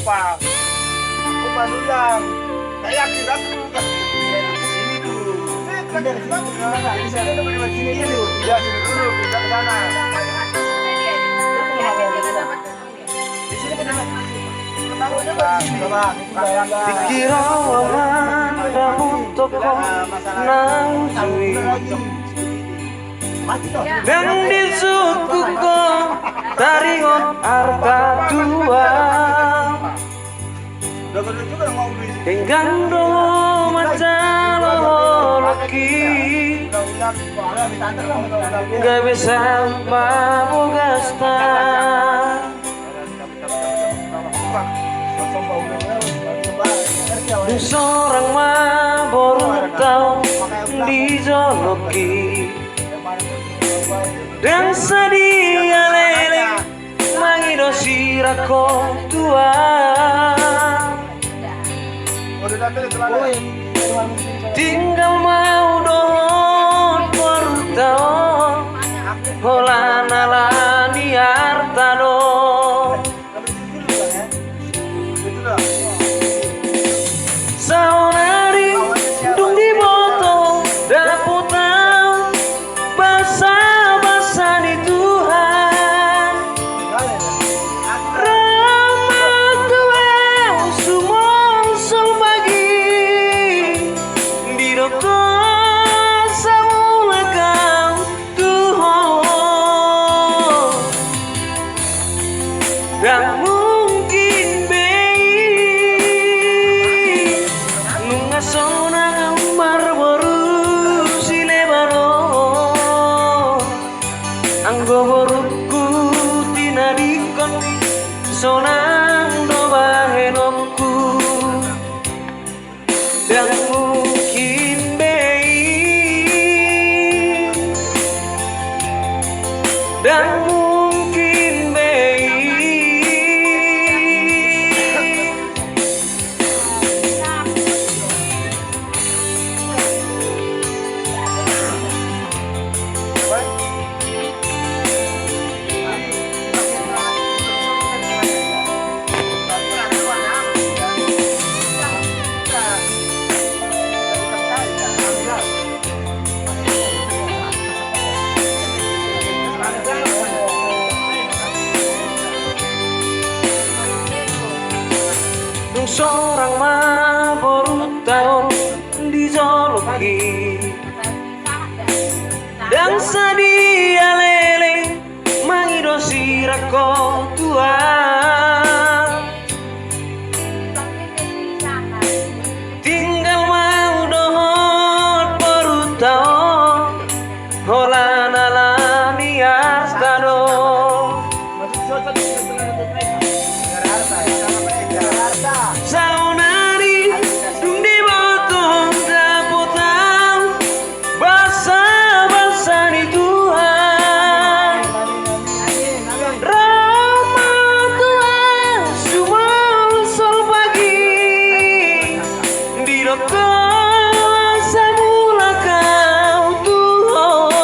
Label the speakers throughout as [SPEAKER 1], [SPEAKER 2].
[SPEAKER 1] Kupang. Kupang Duyang. Saya yakin aku kan di sini tuh. Saya dari sini ke sana. Di sana ada di sini dulu. Tidak sini dulu, kita ke sana. Di sini kan
[SPEAKER 2] Dikirawan kamu tokoh nang suwi dan di suku ko taringon harta dua Enggando macalo laki Gak bisa mabugasta Seorang baru tahu dijoloki dan sedia lele mangido sirako tua tinggal mau dohon baru tahu holana lani hartano Saunari dung di botol daputang basa-basa di Tuhan Ramah Tuhan sumong selbagi di dokter samulakang Tuhan dan mungkin Sonang marboru silebano anggo boruku tinadikon sonang dobahenokku dan mungkin dan mungkin Seorang baru tahu dijoloki dan sedia lele mangido sirako tua tinggal mau dohon baru tahu holana lani astano Saunari dung di botol daputang basa-basa di Tuhan Ramah Tuhan sumong sol pagi di dokter samulakau Tuhan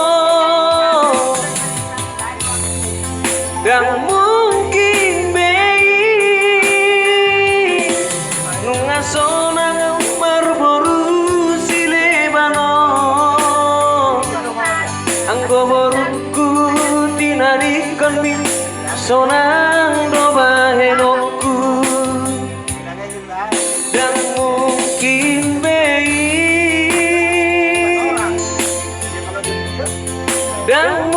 [SPEAKER 2] dan mungkin sonang marboru silebano anggo boruku tinadikon mi sonang dobahenokku dan mungkin dan